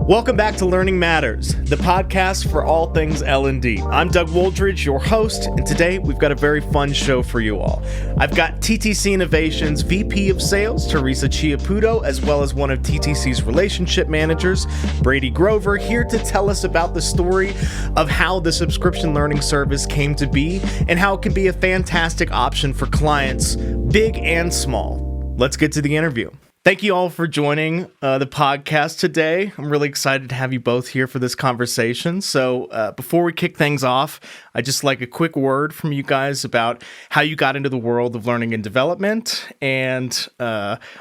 Welcome back to Learning Matters, the podcast for all things L&D. I'm Doug Woldridge, your host, and today we've got a very fun show for you all. I've got ttcInnovations VP of Sales, Teresa Chiapputo, as well as one of TTC's relationship managers, Brady Grover, here to tell us about the story of how the subscription learning service came to be and how it can be a fantastic option for clients, big and small. Let's get to the interview. Thank you all for joining the podcast today. I'm really excited to have you both here for this conversation. So before we kick things off, I'd just like a quick word from you guys about how you got into the world of learning and development and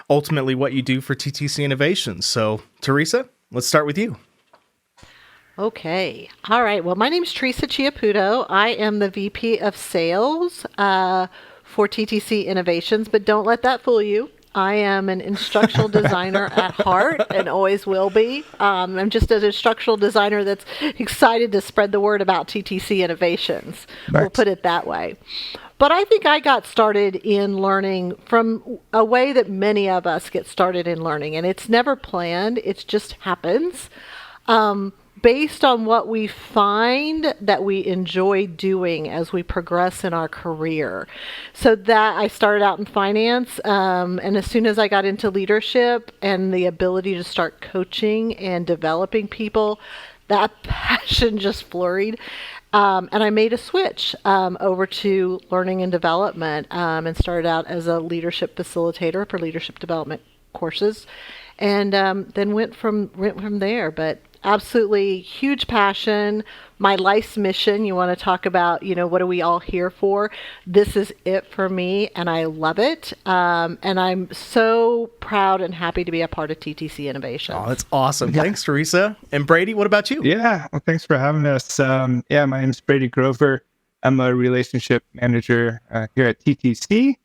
ultimately what you do for TTcInnovations. So Teresa, let's start with you. Okay. All right. Well, my name is Teresa Chiapputo. I am the VP of Sales for TTcInnovations, but don't let that fool you. I am an instructional designer at heart and always will be. I'm just an instructional designer that's excited to spread the word about TTcInnovations. Nice. We'll put it that way. But I think I got started in learning from a way that many of us get started in learning, and it's never planned. It just happens. Based on what we find that we enjoy doing as we progress in our career. So that I started out in finance, and as soon as I got into leadership and the ability to start coaching and developing people, that passion just flurried. And I made a switch over to learning and development and started out as a leadership facilitator for leadership development courses, and then went from there. But absolutely huge passion. My life's mission, you want to talk about, what are we all here for? This is it for me, and I love it. And I'm so proud and happy to be a part of TTcInnovations. Oh, that's awesome. Yeah. Thanks, Teresa. And Brady, what about you? Yeah, well, thanks for having us. My name is Brady Grover. I'm a relationship manager here at TTC.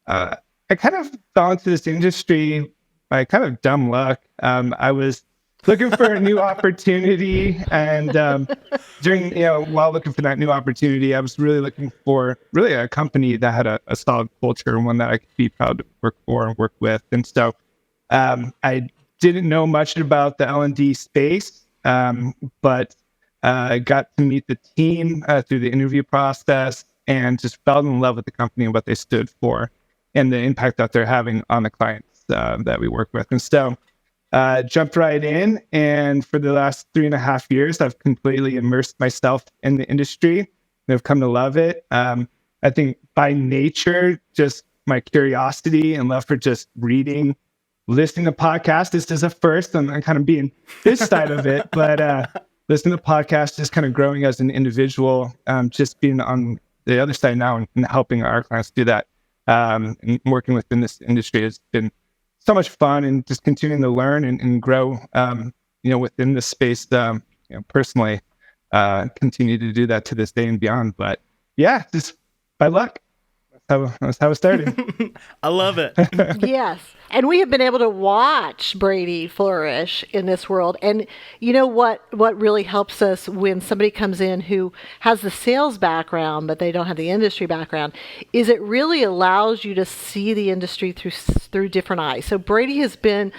I kind of fell into this industry by kind of dumb luck. I was looking for a new opportunity, and while looking for that new opportunity, I was really looking for a company that had a solid culture and one that I could be proud to work for and work with. And so I didn't know much about the L&D space, but I got to meet the team through the interview process and just fell in love with the company and what they stood for and the impact that they're having on the clients that we work with. And so jumped right in, and for the last 3.5 years, I've completely immersed myself in the industry, and I've come to love it. I think by nature, just my curiosity and love for just reading, listening to podcasts. This is a first, and I'm kind of being this side of it, but listening to podcasts, just kind of growing as an individual, just being on the other side now and helping our clients do that, and working within this industry has been so much fun, and just continuing to learn and grow, within this space, personally, continue to do that to this day and beyond. But yeah, just by luck. That's how it started. I love it. Yes. And we have been able to watch Brady flourish in this world. And you know what really helps us when somebody comes in who has the sales background, but they don't have the industry background, is it really allows you to see the industry through different eyes. So Brady has been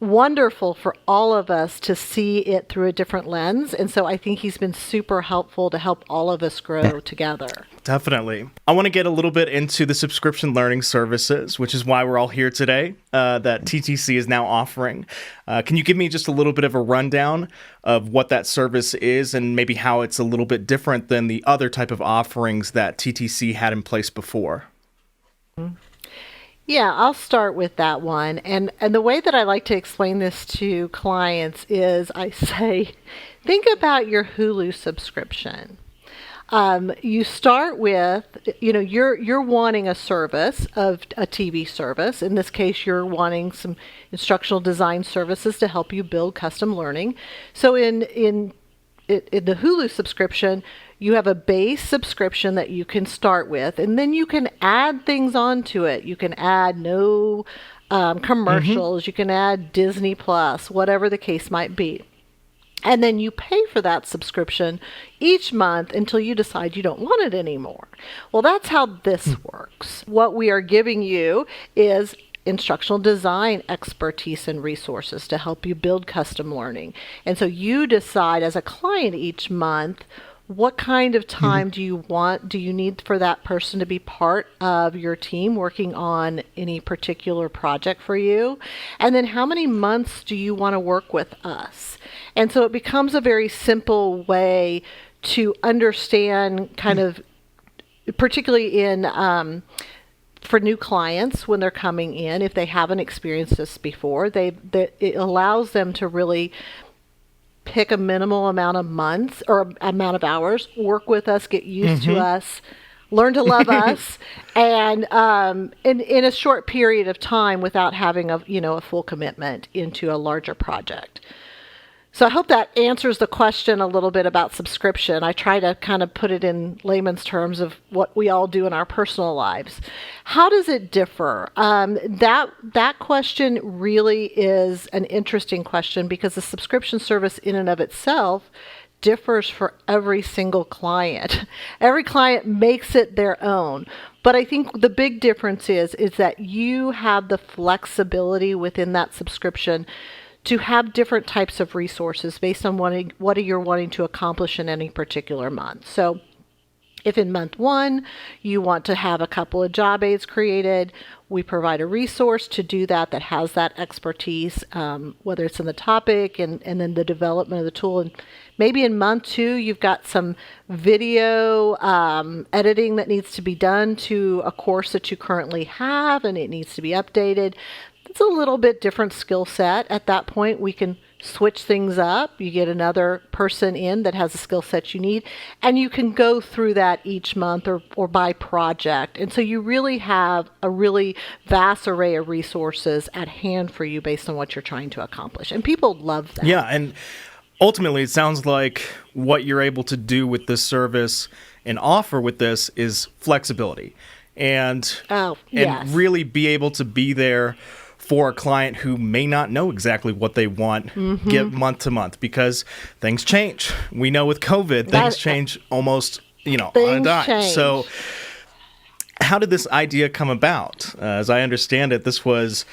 wonderful for all of us to see it through a different lens. And so I think he's been super helpful to help all of us grow together. Definitely. I want to get a little bit into the subscription learning services, which is why we're all here today, that TTC is now offering. Can you give me just a little bit of a rundown of what that service is and maybe how it's a little bit different than the other type of offerings that TTC had in place before? Yeah, I'll start with that one. And the way that I like to explain this to clients is I say, think about your Hulu subscription. You start with, you're wanting a service of a TV service. In this case, you're wanting some instructional design services to help you build custom learning. So in the Hulu subscription, you have a base subscription that you can start with, and then you can add things onto it. You can add no commercials. You can add Disney Plus, whatever the case might be. And then you pay for that subscription each month until you decide you don't want it anymore. Well, that's how this works. What we are giving you is instructional design expertise and resources to help you build custom learning. And so you decide as a client each month, what kind of time do you need for that person to be part of your team working on any particular project for you? And then how many months do you want to work with us? And so it becomes a very simple way to understand kind of, particularly in for new clients when they're coming in, if they haven't experienced this before, it allows them to really pick a minimal amount of months or amount of hours, work with us, get used to us, learn to love us, and in a short period of time without having a full commitment into a larger project. So I hope that answers the question a little bit about subscription. I try to kind of put it in layman's terms of what we all do in our personal lives. How does it differ? That question really is an interesting question because the subscription service in and of itself differs for every single client. Every client makes it their own. But I think the big difference is that you have the flexibility within that subscription to have different types of resources based on what you're wanting to accomplish in any particular month. So if in month 1 you want to have a couple of job aids created, we provide a resource to do that has that expertise, whether it's in the topic and then the development of the tool. And maybe in month 2 you've got some video editing that needs to be done to a course that you currently have, and it needs to be updated. It's a little bit different skill set. At that point, we can switch things up. You get another person in that has a skill set you need, and you can go through that each month or by project. And so you really have a really vast array of resources at hand for you based on what you're trying to accomplish. And people love that. Yeah, and ultimately, it sounds like what you're able to do with this service and offer with this is flexibility and really be able to be there for a client who may not know exactly what they want get month to month because things change. We know with COVID, things change almost, on a dime. So how did this idea come about? As I understand it, this was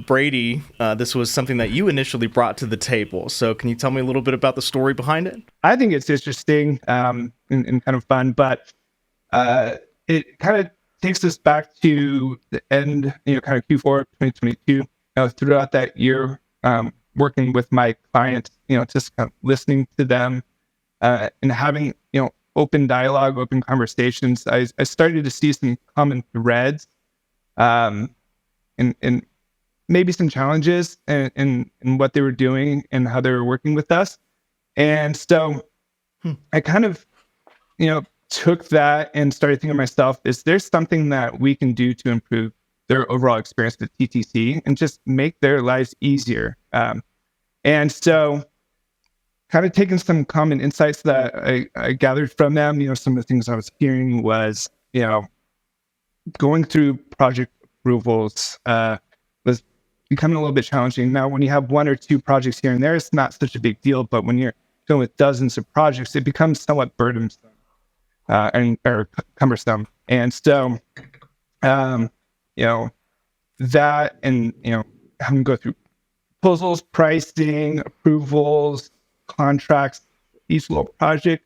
Brady. This was something that you initially brought to the table. So can you tell me a little bit about the story behind it? I think it's interesting and kind of fun, but it kind of takes us back to the end, kind of Q4 2022. Throughout that year, working with my clients, just kind of listening to them and having, open dialogue, open conversations. I started to see some common threads and maybe some challenges in what they were doing and how they were working with us. And so I kind of, took that and started thinking to myself, is there something that we can do to improve their overall experience with TTC and just make their lives easier? And so kind of taking some common insights that I gathered from them, some of the things I was hearing was, going through project approvals was becoming a little bit challenging. Now, when you have 1 or 2 projects here and there, it's not such a big deal, but when you're dealing with dozens of projects, it becomes somewhat burdensome. Or cumbersome. And so, that and, having to go through proposals, pricing, approvals, contracts, each little project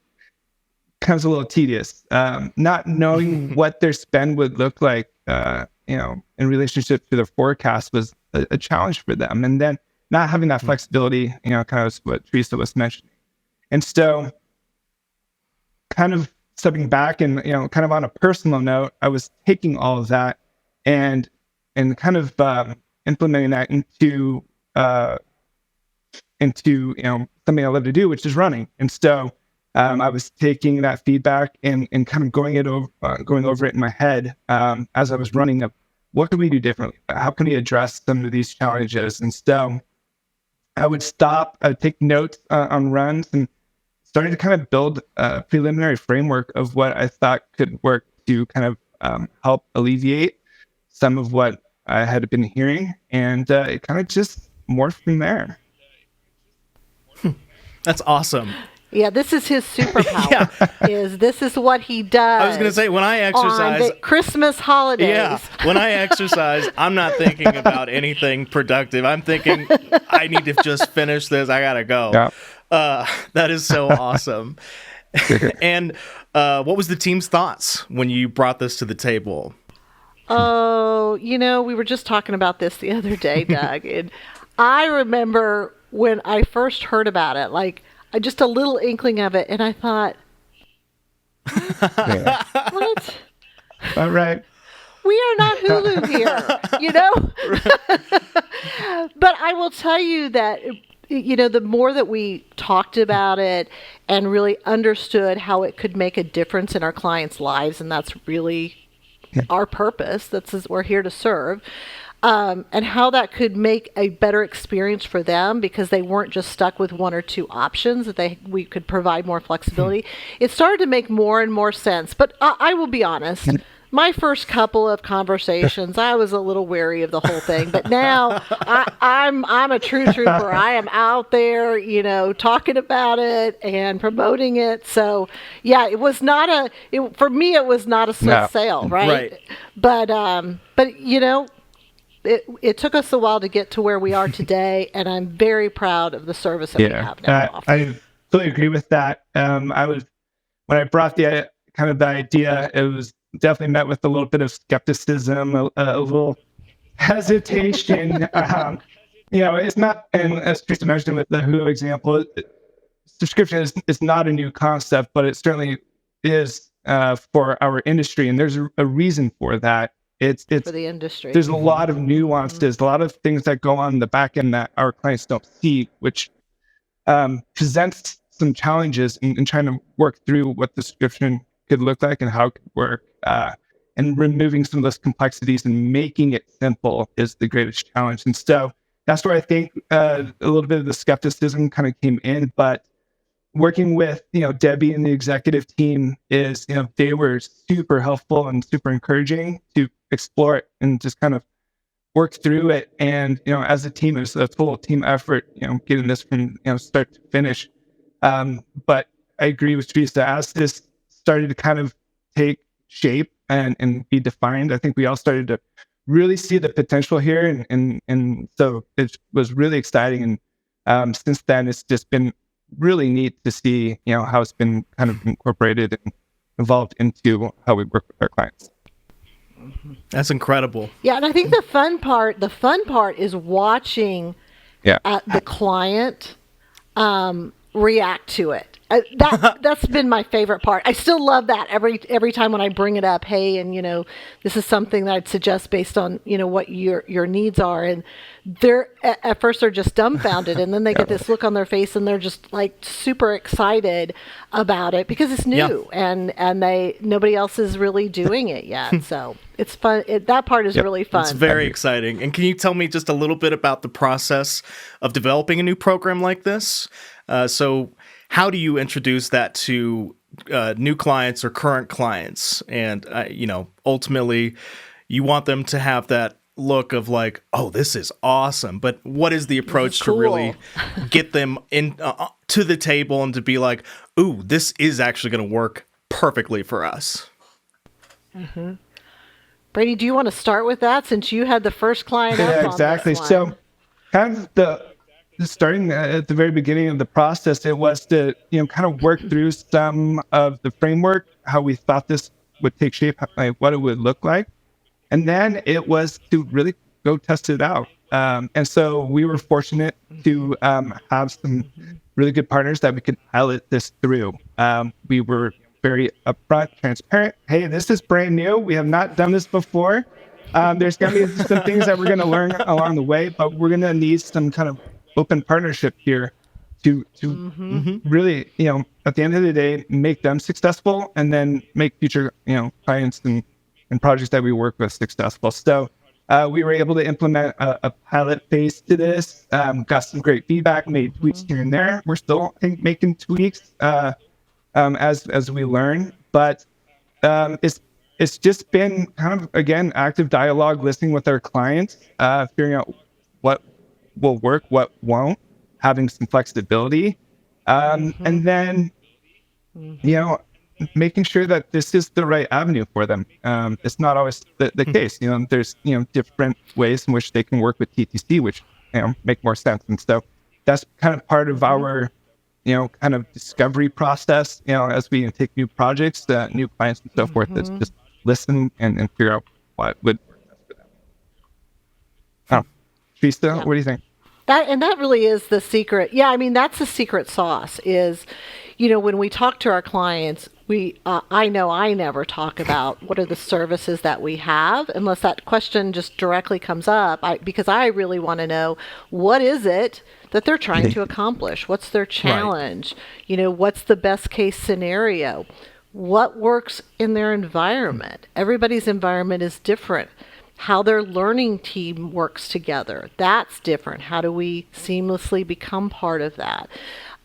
becomes a little tedious. Not knowing what their spend would look like, in relationship to their forecast was a challenge for them. And then not having that flexibility, kind of what Teresa was mentioning. And so kind of stepping back and, kind of on a personal note, I was taking all of that and kind of implementing that into something I love to do, which is running. And so I was taking that feedback and kind of going over it in my head as I was running up. What can we do differently? How can we address some of these challenges? And so I would stop, I would take notes on runs and started to kind of build a preliminary framework of what I thought could work to kind of help alleviate some of what I had been hearing. And it kind of just morphed from there. That's awesome. Yeah, this is his superpower. Yeah. This is what he does. I was going to say, when I exercise, on the Christmas holidays. yeah, when I exercise, I'm not thinking about anything productive. I'm thinking, I need to just finish this. I gotta go. Yeah. That is so awesome. And what was the team's thoughts when you brought this to the table? Oh, we were just talking about this the other day, Doug. And I remember when I first heard about it, like, just a little inkling of it, and I thought, what? All right. We are not Hulu here, But I will tell you that, the more that we talked about it and really understood how it could make a difference in our clients' lives, and that's really our purpose. We're here to serve. And how that could make a better experience for them because they weren't just stuck with one or two options, that we could provide more flexibility. It started to make more and more sense. But I will be honest, my first couple of conversations, I was a little wary of the whole thing. But now I'm a true trooper. I am out there, talking about it and promoting it. So yeah, it was not for me, it was not a swift sale, right? But it took us a while to get to where we are today, and I'm very proud of the service that we have now. I fully agree with that. When I brought the idea, it was definitely met with a little bit of skepticism, a little hesitation. It's not, and as Teresa mentioned with the Hulu example, subscription is not a new concept, but it certainly is for our industry, and there's a reason for that. It's for the industry. There's a lot of nuances, a lot of things that go on in the back end that our clients don't see, which presents some challenges in trying to work through what the subscription could look like and how it could work. And removing some of those complexities and making it simple is the greatest challenge. And so that's where I think a little bit of the skepticism kind of came in. But working with, Debbie and the executive team is, they were super helpful and super encouraging to explore it and just kind of work through it. And, as a team, it's a total team effort, getting this from, start to finish. But I agree with Teresa, as this started to kind of take shape and be defined, I think we all started to really see the potential here. And so it was really exciting. And since then, it's just been really neat to see, how it's been kind of incorporated and evolved into how we work with our clients. That's incredible. Yeah, and I think the fun part is watching the client react to it. That's been my favorite part. I still love that every time when I bring it up. Hey, and this is something that I'd suggest based on what your needs are, and they're at first they're just dumbfounded, and then they get this look on their face, and they're just like super excited about it because it's new, and nobody else is really doing it yet. So it's fun. That part is really fun. It's very exciting. And can you tell me just a little bit about the process of developing a new program like this? So how do you introduce that to new clients or current clients? And, ultimately, you want them to have that look of like, oh, this is awesome. But what is the approach to really get them in to the table and to be like, ooh, this is actually going to work perfectly for us? Mm-hmm. Brady, do you want to start with that since you had the first client up on exactly. this one? So kind of starting at the very beginning of the process, it was to, kind of work through some of the framework, how we thought this would take shape, like what it would look like. And then it was to really go test it out. And so we were fortunate to have some really good partners that we could pilot this through. We were very upfront, transparent. Hey, this is brand new. We have not done this before. There's going to be some things that we're going to learn along the way, but we're going to need some kind of open partnership here to really, at the end of the day, make them successful and then make future, clients and projects that we work with successful. So we were able to implement a pilot phase to this, got some great feedback, made tweaks here and there. We're still, I think, making tweaks as we learn, but it's just been kind of, again, active dialogue, listening with our clients, figuring out what will work, what won't, having some flexibility. And then, making sure that this is the right avenue for them. It's not always the case. There's, different ways in which they can work with TTC, which, make more sense. And so that's kind of part of our, kind of discovery process, as we take new projects, new clients and so forth. It's just listen and figure out what would work best for them. Teresa, what do you think? That really is the secret. Yeah, I mean, that's the secret sauce is, when we talk to our clients, I know I never talk about what are the services that we have unless that question just directly comes up, because I really want to know what is it that they're trying to accomplish? What's their challenge? Right. What's the best case scenario? What works in their environment? Everybody's environment is different. How their learning team works together, that's different. How do we seamlessly become part of that?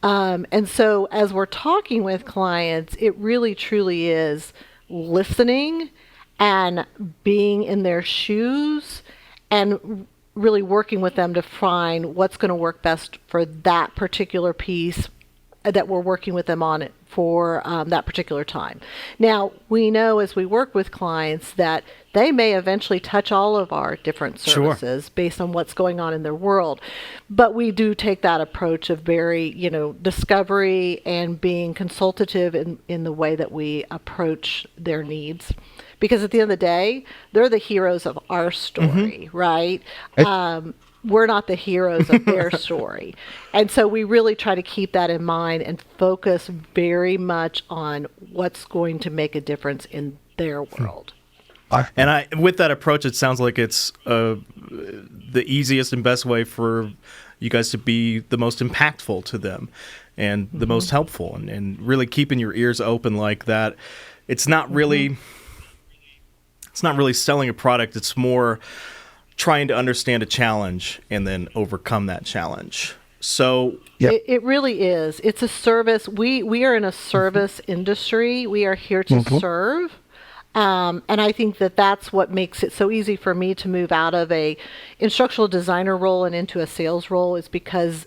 And so as we're talking with clients, it really truly is listening and being in their shoes and really working with them to find what's going to work best for that particular piece that we're working with them on it for that particular time. Now, we know as we work with clients that they may eventually touch all of our different services based on what's going on in their world. But we do take that approach of very, discovery and being consultative in the way that we approach their needs. Because at the end of the day, they're the heroes of our story, right? We're not the heroes of their story. And so we really try to keep that in mind and focus very much on what's going to make a difference in their world. And with that approach, it sounds like it's the easiest and best way for you guys to be the most impactful to them and the most helpful, and really keeping your ears open like that. It's not really selling a product. It's more trying to understand a challenge and then overcome that challenge. So it really is. It's a service. We are in a service industry. We are here to serve. And I think that's what makes it so easy for me to move out of a instructional designer role and into a sales role, is because,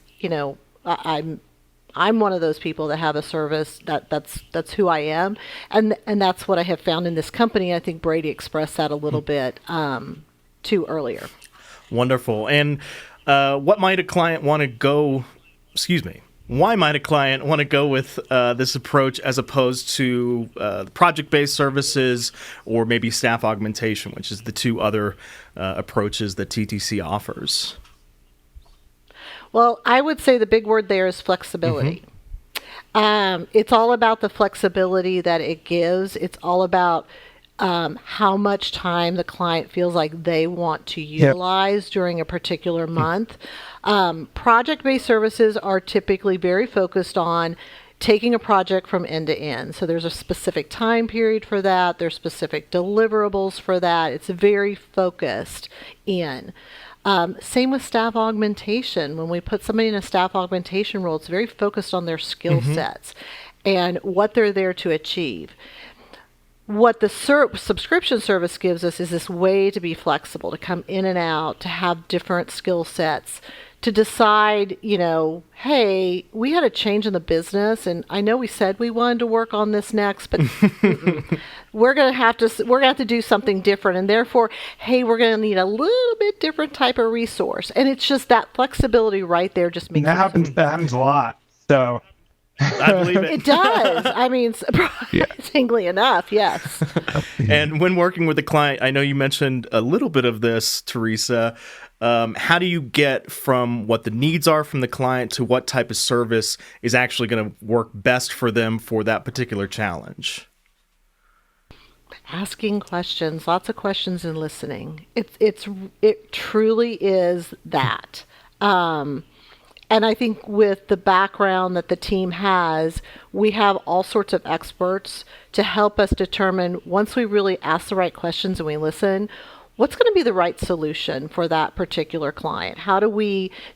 I'm one of those people that have a service that's who I am. And that's what I have found in this company. I think Brady expressed that a little bit too earlier. Wonderful. And why might a client want to go with this approach as opposed to project-based services or maybe staff augmentation, which is the two other approaches that TTC offers? Well, I would say the big word there is flexibility. It's all about the flexibility that it gives. It's all about how much time the client feels like they want to utilize during a particular month. Project-based services are typically very focused on taking a project from end to end. So there's a specific time period for that. There's specific deliverables for that. It's very focused in. Same with staff augmentation. When we put somebody in a staff augmentation role, it's very focused on their skill sets and what they're there to achieve. What the subscription service gives us is this way to be flexible, to come in and out, to have different skill sets, to decide, hey, we had a change in the business, and I know we said we wanted to work on this next, but we're going to have to do something different, and therefore, hey, we're going to need a little bit different type of resource, and it's just that flexibility right there just makes that happens a lot. So. I believe it. It does. I mean, surprisingly enough, yes. And when working with a client, I know you mentioned a little bit of this, Teresa. How do you get from what the needs are from the client to what type of service is actually going to work best for them for that particular challenge? Asking questions, lots of questions, and listening. It truly is that. And I think with the background that the team has, we have all sorts of experts to help us determine, once we really ask the right questions and we listen, what's going to be the right solution for that particular client?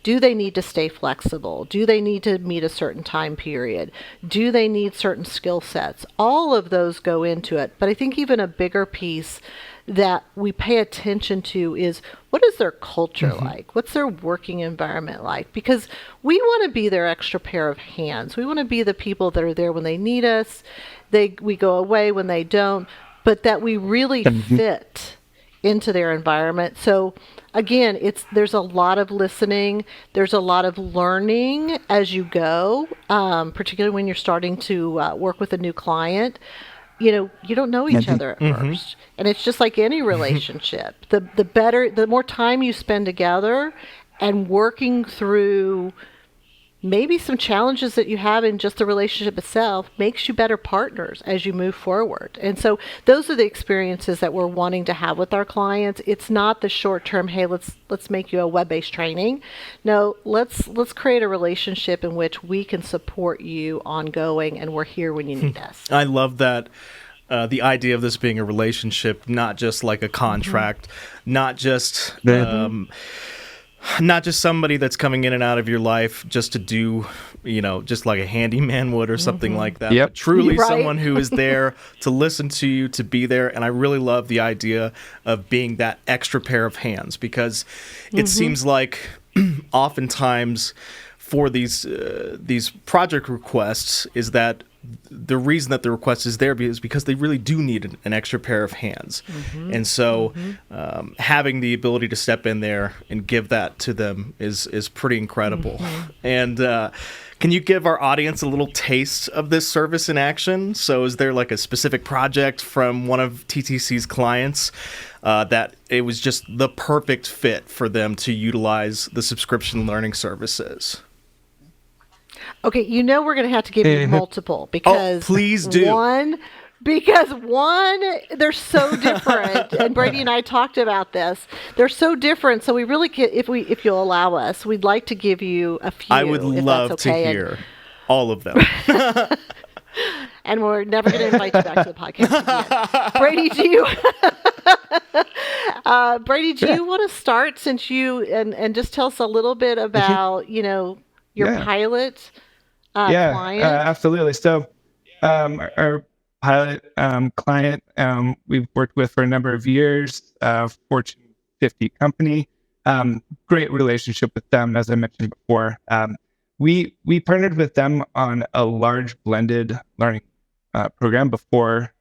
Do they need to stay flexible? Do they need to meet a certain time period? Do they need certain skill sets? All of those go into it. But I think even a bigger piece that we pay attention to is, what is their culture like? What's their working environment like? Because we want to be their extra pair of hands. We want to be the people that are there when they need us. We go away when they don't, but that we really fit into their environment. So again, there's a lot of listening. There's a lot of learning as you go, particularly when you're starting to work with a new client. You don't know each other at first. And it's just like any relationship. The more time you spend together and working through maybe some challenges that you have in just the relationship itself makes you better partners as you move forward. And so those are the experiences that we're wanting to have with our clients. It's not the short term, hey, let's make you a web-based training. No, let's create a relationship in which we can support you ongoing, and we're here when you need us. I love that. The idea of this being a relationship, not just like a contract, not just somebody that's coming in and out of your life just to do, just like a handyman would or something like that. Yep. But truly Right. someone who is there to listen to you, to be there. And I really love the idea of being that extra pair of hands, because it seems like oftentimes for these project requests is that the reason that the request is there is because they really do need an extra pair of hands. And so having the ability to step in there and give that to them is pretty incredible. And can you give our audience a little taste of this service in action? So is there like a specific project from one of TTC's clients that it was just the perfect fit for them to utilize the subscription learning services? Okay, we're going to have to give you multiple, because please do. Because they're so different, and Brady and I talked about this. They're so different, so we really, if you'll allow us, we'd like to give you a few. I would love to hear all of them. And we're never going to invite you back to the podcast again. Brady, do you want to start, since and just tell us a little bit about your pilot client? Absolutely. So our pilot client we've worked with for a number of years, Fortune 50 company. Great relationship with them, as I mentioned before. We partnered with them on a large blended learning program before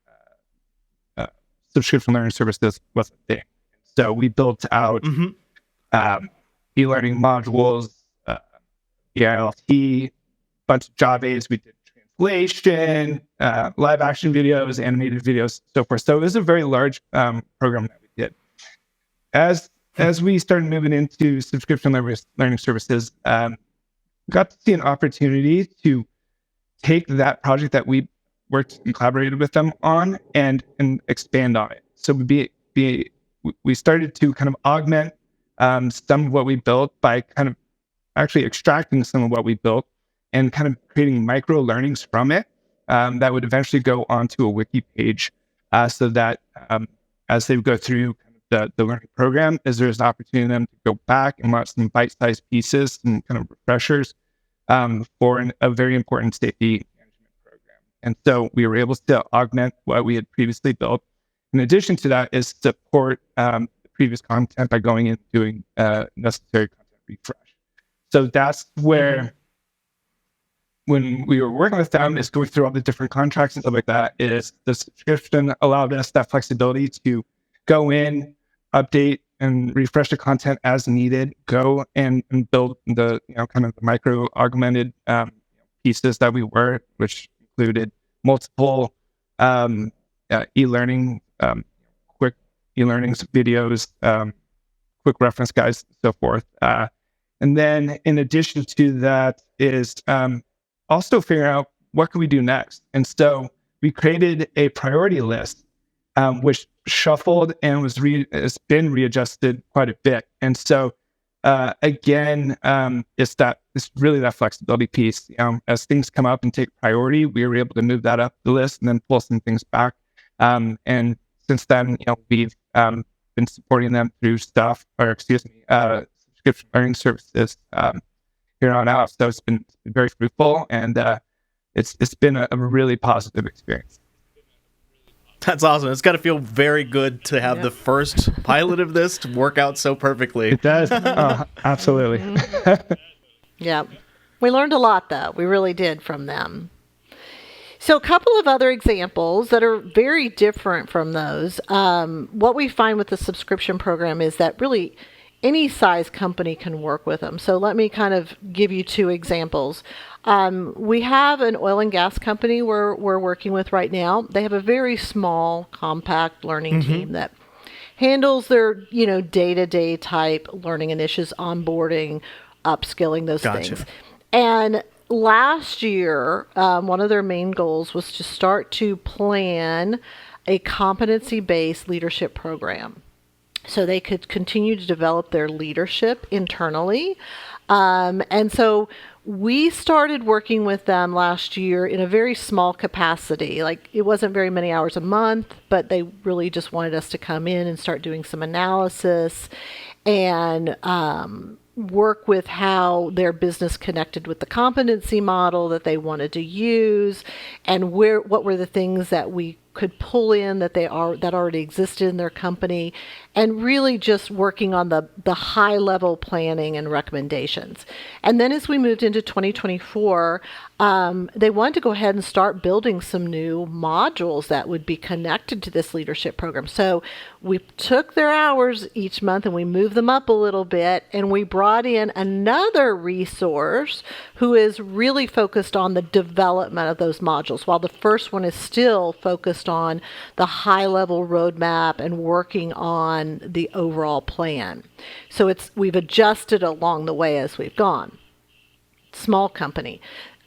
subscription learning services was a thing. So we built out e-learning modules, EILT, bunch of job aids. We did translation, live action videos, animated videos, so forth. So it was a very large program that we did. As we started moving into subscription learning services, got to see an opportunity to take that project that we worked and collaborated with them on and expand on it. So we started to kind of augment some of what we built by kind of actually extracting some of what we built and kind of creating micro learnings from it that would eventually go onto a wiki page, so that as they go through kind of the learning program, there's an opportunity for them to go back and watch some bite-sized pieces and kind of refreshers for a very important safety management program. And so we were able to augment what we had previously built. In addition to that is support the previous content by going in and doing necessary content refresh. So that's where, when we were working with them, is going through all the different contracts and stuff like that, is the subscription allowed us that flexibility to go in, update, and refresh the content as needed, go and build the kind of the micro augmented pieces that we were, which included multiple e-learning, quick e-learnings videos, quick reference guides, and so forth. And then in addition to that is also figuring out what can we do next. And so we created a priority list, which shuffled and has been readjusted quite a bit. And so again, it's really that flexibility piece. As things come up and take priority, we were able to move that up the list and then pull some things back. And since then, we've been supporting them through subscription learning services here on out. So it's been very fruitful, and it's been a really positive experience. That's awesome. It's got to feel very good to have the first pilot of this to work out so perfectly. It does. Absolutely. Yeah. We learned a lot, though. We really did from them. So a couple of other examples that are very different from those. What we find with the subscription program is that really any size company can work with them. So let me kind of give you two examples. We have an oil and gas company we're working with right now. They have a very small, compact learning team that handles their, day-to-day type learning initiatives, onboarding, upskilling, those things. And last year, one of their main goals was to start to plan a competency-based leadership program so they could continue to develop their leadership internally. And so we started working with them last year in a very small capacity. Like, it wasn't very many hours a month, but they really just wanted us to come in and start doing some analysis and work with how their business connected with the competency model that they wanted to use, and what were the things that we could pull in that already existed in their company, and really just working on the high level planning and recommendations. And then as we moved into 2024, they wanted to go ahead and start building some new modules that would be connected to this leadership program. So we took their hours each month and we moved them up a little bit, and we brought in another resource who is really focused on the development of those modules, while the first one is still focused on the high level roadmap and working on the overall plan. So we've adjusted along the way as we've gone. Small company.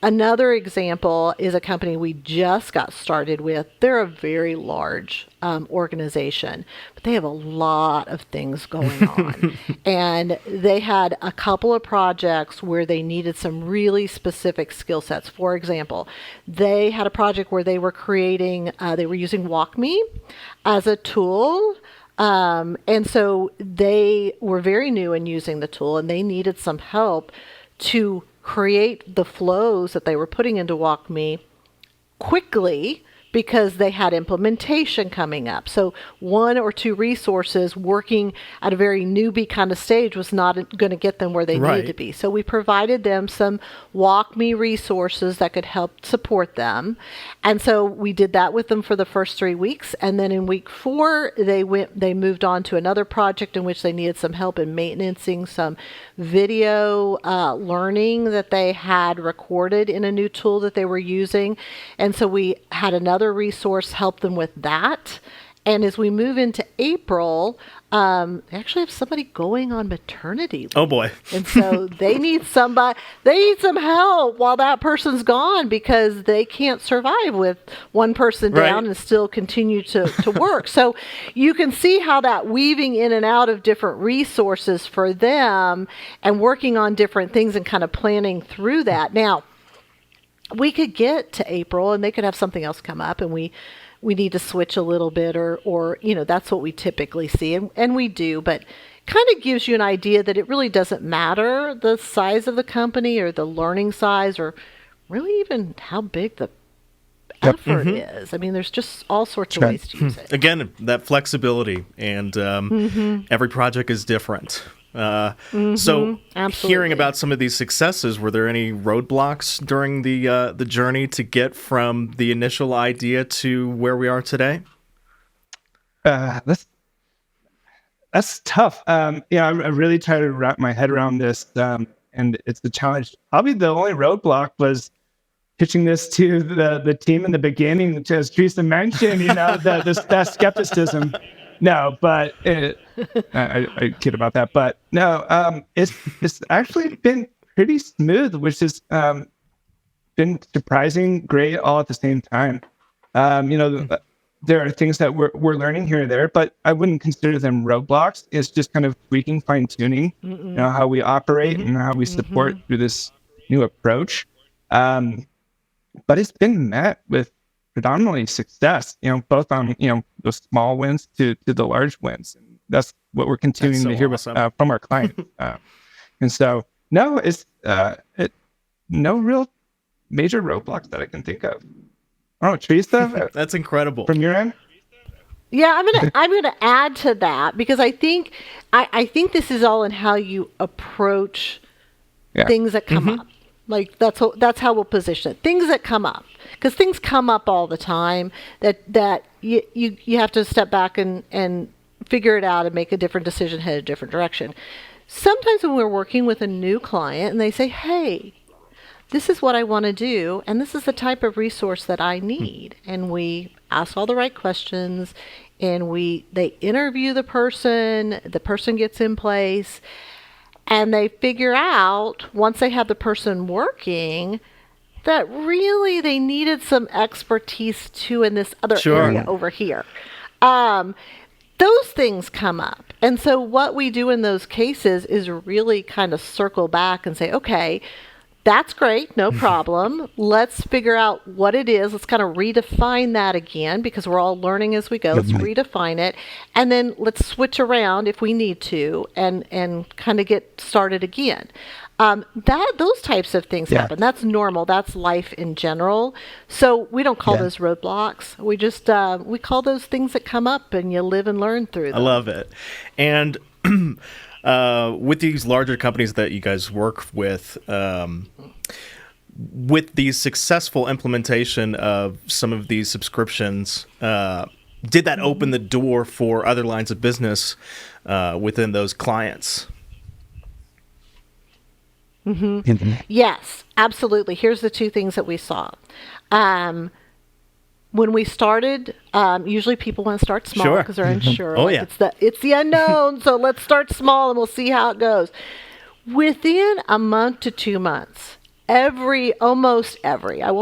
Another example is a company we just got started with. They're a very large organization, but they have a lot of things going on. And they had a couple of projects where they needed some really specific skill sets. For example, they had a project where they were using WalkMe as a tool. And so they were very new in using the tool, and they needed some help to create the flows that they were putting into WalkMe quickly, because they had implementation coming up. So one or two resources working at a very newbie kind of stage was not going to get them where they needed to be. So we provided them some WalkMe resources that could help support them. And so we did that with them for the first 3 weeks. And then in week 4, they moved on to another project in which they needed some help in maintaining some video learning that they had recorded in a new tool that they were using. And so we had another resource help them with that. And as we move into April, they actually have somebody going on maternity leave. Oh boy. And so they need some help while that person's gone, because they can't survive with one person down and still continue to work. So you can see how that weaving in and out of different resources for them and working on different things and kind of planning through that. Now, we could get to April and they could have something else come up, and we need to switch a little bit, or that's what we typically see, and we do, but kind of gives you an idea that it really doesn't matter the size of the company or the learning size, or really even how big the effort is. I mean, there's just all sorts of ways to use it. Again, that flexibility, and every project is different. So Absolutely. Hearing about some of these successes, were there any roadblocks during the journey to get from the initial idea to where we are today? That's tough. I really try to wrap my head around this, and it's a challenge. Probably the only roadblock was pitching this to the team in the beginning, as Teresa mentioned, that skepticism. No, but I kid about that. But no, it's actually been pretty smooth, which has been surprising, great, all at the same time. There are things that we're learning here and there, but I wouldn't consider them roadblocks. It's just kind of tweaking, fine tuning, how we operate and how we support through this new approach. But it's been met with predominantly success, both on, the small wins to the large wins. And that's what we're continuing to hear awesome. From our clients. And so, no, it's no real major roadblocks that I can think of. Oh, Teresa? That's incredible. From your end? Yeah, I'm gonna add to that because I think this is all in how you approach Yeah. things that come up. Like that's how we'll position it. Things that come up, because things come up all the time. That you have to step back and figure it out and make a different decision, head a different direction. Sometimes when we're working with a new client and they say, "Hey, this is what I want to do, and this is the type of resource that I need," and we ask all the right questions, and they interview the person gets in place. And they figure out, once they have the person working, that really they needed some expertise too in this other area over here. Those things come up. And so what we do in those cases is really kind of circle back and say, okay, that's great, no problem. Let's figure out what it is. Let's kind of redefine that again, because we're all learning as we go. Let's redefine it. And then let's switch around if we need to and kind of get started again. Those types of things happen. That's normal. That's life in general. So we don't call those roadblocks. We just we call those things that come up, and you live and learn through them. I love it. And with these larger companies that you guys work with the successful implementation of some of these subscriptions, did that open the door for other lines of business within those clients? Yes, absolutely. Here's the two things that we saw. When we started, usually people want to start small because they're unsure. It's the unknown, so let's start small and we'll see how it goes. Within a month to 2 months, almost every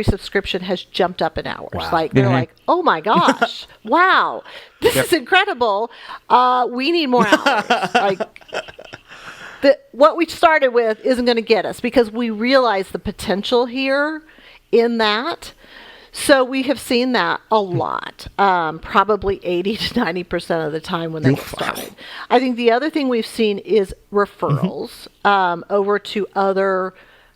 subscription has jumped up in hours. Wow. Like they're like, oh my gosh, wow, this is incredible. We need more hours. Like what we started with isn't going to get us, because we realize the potential here in that. So we have seen that a lot, probably 80 to 90% of the time when they get started. I think the other thing we've seen is referrals over to other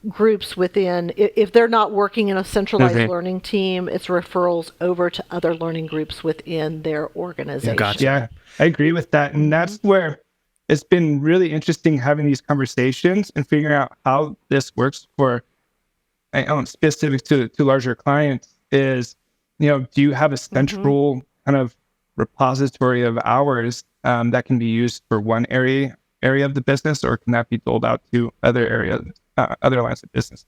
groups within. If they're not working in a centralized learning team, it's referrals over to other learning groups within their organization. Gotcha. Yeah, I agree with that. And that's where it's been really interesting having these conversations and figuring out how this works for specific to larger clients. Is, do you have a central kind of repository of hours that can be used for one area of the business, or can that be doled out to other lines of business?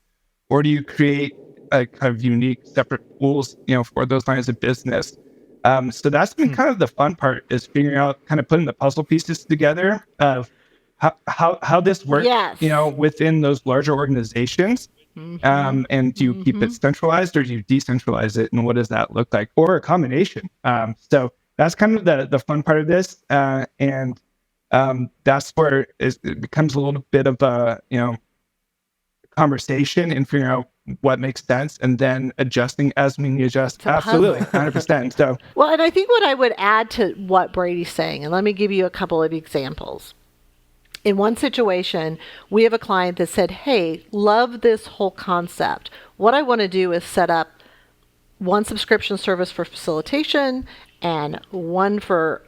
Or do you create a kind of unique separate pools, for those lines of business? So that's been kind of the fun part, is figuring out, kind of putting the puzzle pieces together of how this works, within those larger organizations. And do you keep it centralized, or do you decentralize it? And what does that look like? Or a combination. So that's kind of the fun part of this. And that's where it becomes a little bit of a, conversation and figuring out what makes sense, and then adjusting as we need to adjust. Absolutely, 100%. So, well, and I think what I would add to what Brady's saying, and let me give you a couple of examples. In one situation, we have a client that said, hey, love this whole concept. What I want to do is set up one subscription service for facilitation and one for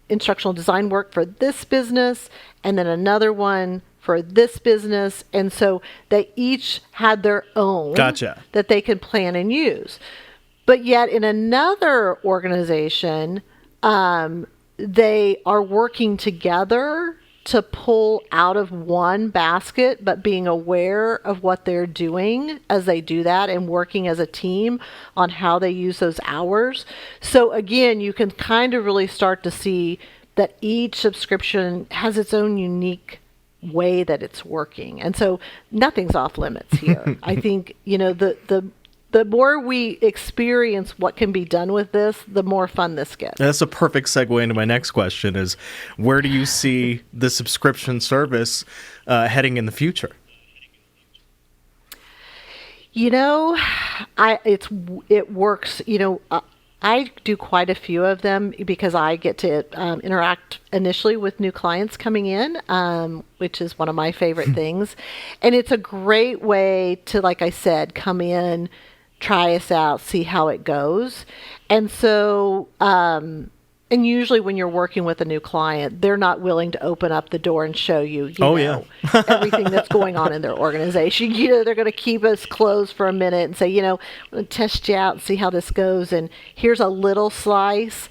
instructional design work for this business, and then another one for this business. And so they each had their own that they could plan and use. But yet in another organization, they are working together to pull out of one basket, but being aware of what they're doing as they do that, and working as a team on how they use those hours. So again, you can kind of really start to see that each subscription has its own unique way that it's working. And so nothing's off limits here. I think, the more we experience what can be done with this, the more fun this gets. That's a perfect segue into my next question, is where do you see the subscription service heading in the future? It works, I do quite a few of them because I get to interact initially with new clients coming in, which is one of my favorite things. And it's a great way to, like I said, come in, try us out, see how it goes. And so, and usually when you're working with a new client, they're not willing to open up the door and show you, everything that's going on in their organization. They're going to keep us closed for a minute and say, I'm going to test you out and see how this goes. And here's a little slice.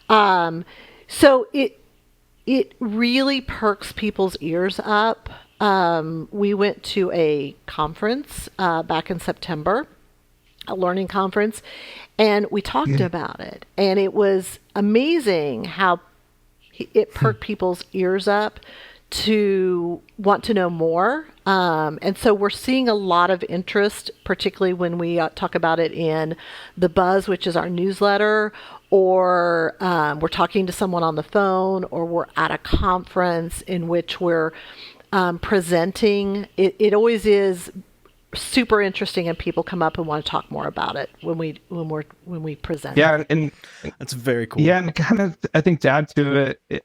So it really perks people's ears up. We went to a conference back in September, a learning conference, and we talked about it. And it was amazing how it perked people's ears up to want to know more. And so we're seeing a lot of interest, particularly when we talk about it in The Buzz, which is our newsletter, or we're talking to someone on the phone, or we're at a conference in which we're presenting. It always is super interesting, and people come up and want to talk more about it when we present. Yeah, and that's very cool. Yeah, and kind of, I think to add to it,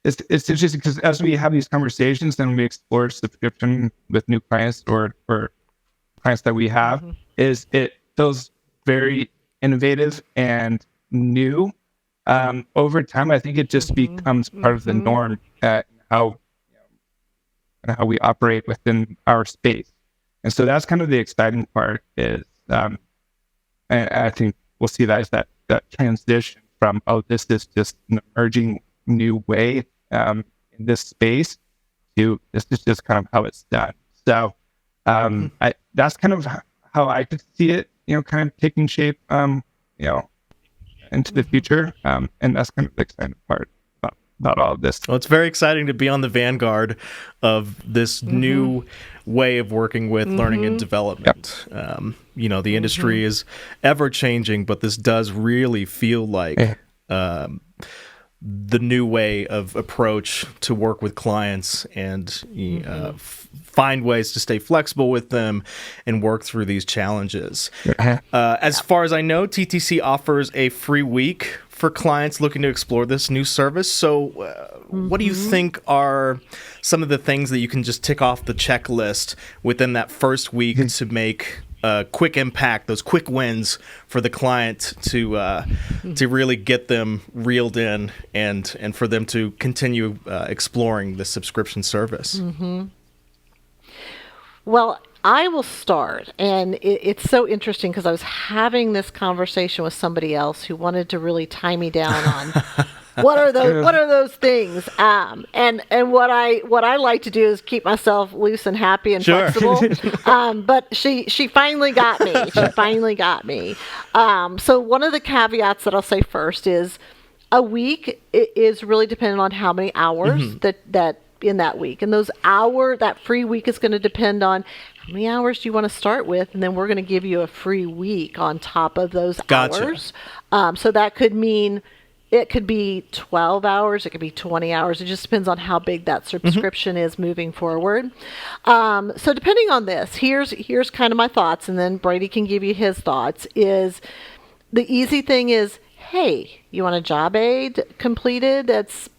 it's interesting because as we have these conversations and we explore subscription with new clients or clients that we have, is it feels very innovative and new. Over time, I think it just becomes part of the norm at how we operate within our space. And so that's kind of the exciting part is, and I think we'll see that as that transition from, this is just an emerging new way in this space to this is just kind of how it's done. So that's kind of how I could see it, kind of taking shape, into the future. And that's kind of the exciting part about all of this. Well, it's very exciting to be on the vanguard of this new way of working with learning and development. Yep. The industry is ever changing, but this does really feel like the new way of approach to work with clients and find ways to stay flexible with them and work through these challenges. As far as I know, TTC offers a free week for clients looking to explore this new service. So what do you think are some of the things that you can just tick off the checklist within that first week to make a quick impact, those quick wins for the client to really get them reeled in and for them to continue exploring the subscription service? Well, I will start, and it's so interesting because I was having this conversation with somebody else who wanted to really tie me down on what are those things, and what I like to do is keep myself loose and happy and flexible. But she finally got me. So one of the caveats that I'll say first is a week is really dependent on how many hours that in that week, and that free week is going to depend on how many hours do you want to start with, and then we're going to give you a free week on top of those hours. So that could mean it could be 12 hours, it could be 20 hours. It just depends on how big that subscription is moving forward. So depending on this, here's kind of my thoughts, and then Brady can give you his thoughts. Is the easy thing is, hey, you want a job aid completed that's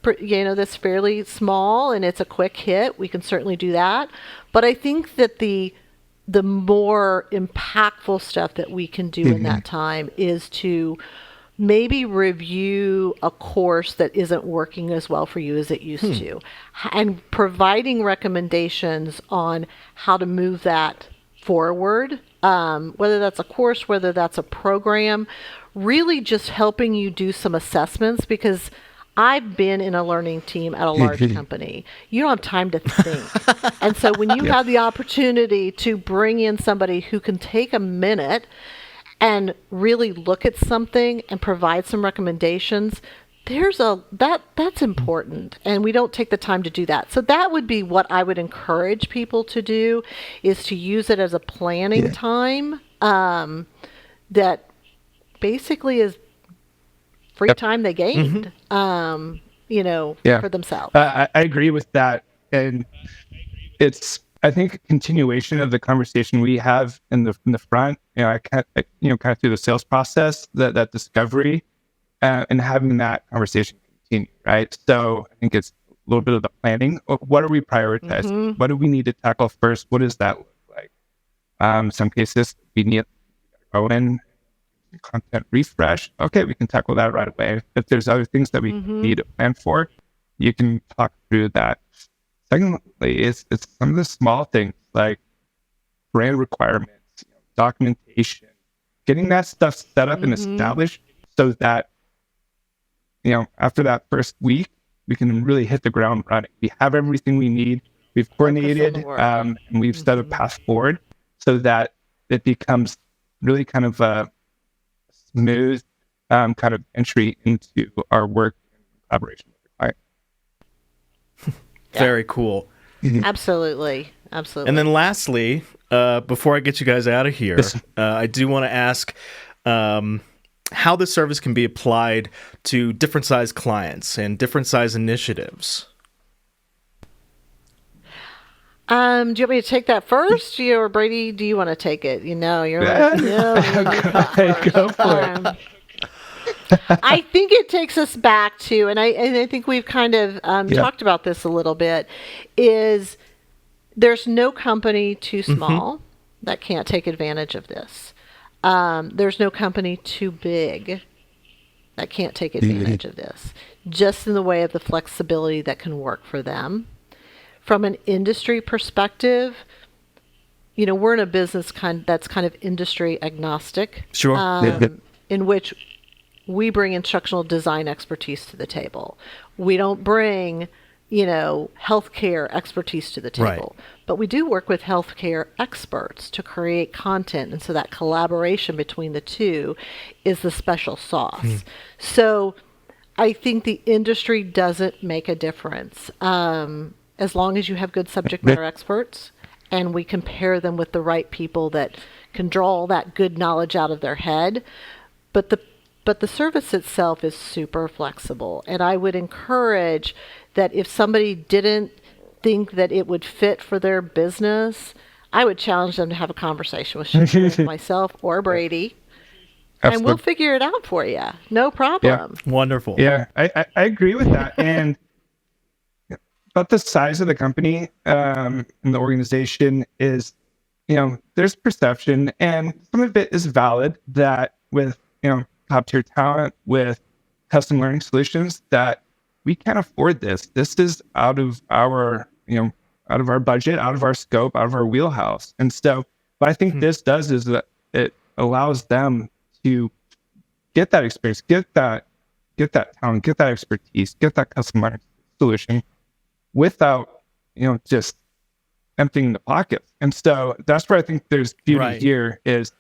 fairly small and it's a quick hit, we can certainly do that. But I think that the more impactful stuff that we can do in that time is to maybe review a course that isn't working as well for you as it used to, and providing recommendations on how to move that forward, whether that's a course, whether that's a program, really just helping you do some assessments, because I've been in a learning team at a large company. You don't have time to think. And so when you have the opportunity to bring in somebody who can take a minute and really look at something and provide some recommendations, that's important, and we don't take the time to do that. So that would be what I would encourage people to do, is to use it as a planning time that basically is free time they gained, for themselves. I agree with that, and it's, I think, a continuation of the conversation we have in the front. Kind of through the sales process, that discovery, and having that conversation continue, right? So I think it's a little bit of the planning. What are we prioritizing? What do we need to tackle first? What does that look like? Some cases we need throw in content refresh, okay, we can tackle that right away. If there's other things that we need to plan for, you can talk through that. Secondly, it's some of the small things like brand requirements, documentation, getting that stuff set up and established so that, after that first week, we can really hit the ground running. We have everything we need. We've coordinated and we've set a path forward so that it becomes really kind of a smooth kind of entry into our work in collaboration with the client. Very cool. Absolutely. And then lastly, before I get you guys out of here, I do want to ask how the service can be applied to different size clients and different size initiatives. Do you want me to take that first? Or Brady, do you want to take it? You're like, Go for it. I think it takes us back to, and I think we've kind of talked about this a little bit, is there's no company too small that can't take advantage of this. There's no company too big that can't take advantage of this, just in the way of the flexibility that can work for them. From an industry perspective, we're in a business that's kind of industry agnostic. Sure. In which we bring instructional design expertise to the table. We don't bring, healthcare expertise to the table. Right. But we do work with healthcare experts to create content. And so that collaboration between the two is the special sauce. So I think the industry doesn't make a difference. As long as you have good subject matter experts and we compare them with the right people that can draw all that good knowledge out of their head. But the service itself is super flexible. And I would encourage that if somebody didn't think that it would fit for their business, I would challenge them to have a conversation with myself or Brady. Absolutely. And we'll figure it out for you. No problem. Yeah. Wonderful. Yeah, I agree with that. And about the size of the company and the organization is, there's perception, and some of it is valid that with, top tier talent, with custom learning solutions, that we can't afford this. This is out of our budget, out of our scope, out of our wheelhouse. And so what I think this does is that it allows them to get that experience, get that talent, get that expertise, get that custom learning solution without, just emptying the pockets. And so that's where I think there's beauty here is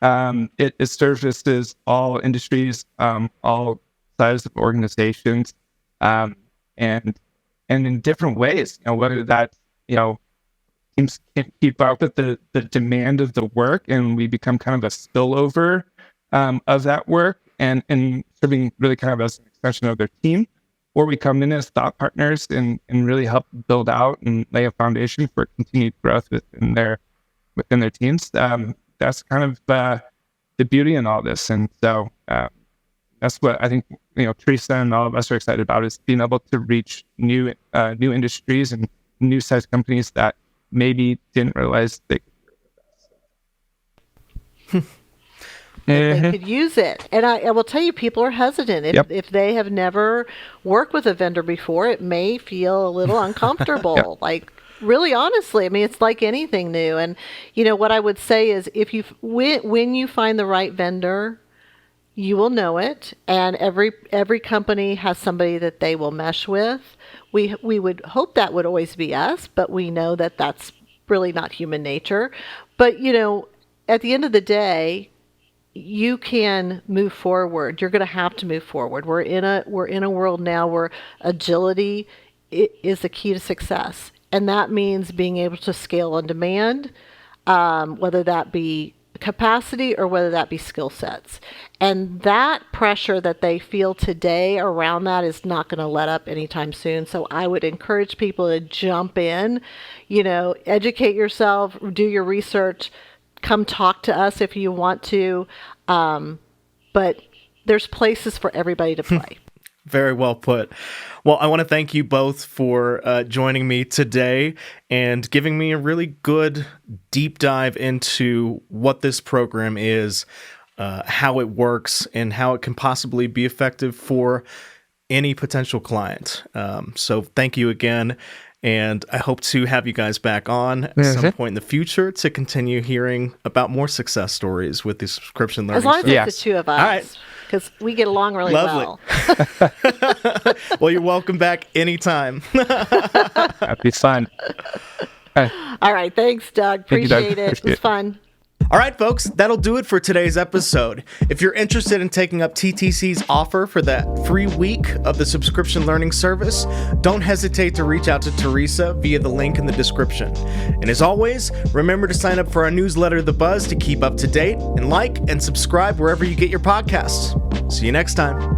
it services all industries, all sizes of organizations, and in different ways, whether that's, teams can't keep up with the demand of the work and we become kind of a spillover of that work and serving really kind of as an extension of their team, or we come in as thought partners and really help build out and lay a foundation for continued growth within their teams. That's kind of the beauty in all this. And so that's what I think, Teresa and all of us are excited about, is being able to reach new industries and new size companies that maybe didn't realize they could. They could use it. And I will tell you, people are hesitant. If they have never worked with a vendor before, it may feel a little uncomfortable. Like, really honestly, I mean, it's like anything new. And, what I would say is when you find the right vendor, you will know it. And every company has somebody that they will mesh with. We would hope that would always be us, but we know that that's really not human nature. But, at the end of the day, you can move forward. You're going to have to move forward. We're in a world now where agility is the key to success. And that means being able to scale on demand, whether that be capacity or whether that be skill sets. And that pressure that they feel today around that is not going to let up anytime soon. So I would encourage people to jump in, educate yourself, do your research, come talk to us if you want to. But there's places for everybody to play. Very well put. Well, I want to thank you both for joining me today and giving me a really good deep dive into what this program is, how it works, and how it can possibly be effective for any potential client. So thank you again. And I hope to have you guys back on at some point in the future to continue hearing about more success stories with the subscrition learning. As long as it's the two of us. All right. Because we get along really well. Well, you're welcome back anytime. That'd be fun. All right. Thanks, Doug. Appreciate it. It was fun. All right, folks, that'll do it for today's episode. If you're interested in taking up TTC's offer for that free week of the subscription learning service, don't hesitate to reach out to Teresa via the link in the description. And as always, remember to sign up for our newsletter, The Buzz, to keep up to date, and like and subscribe wherever you get your podcasts. See you next time.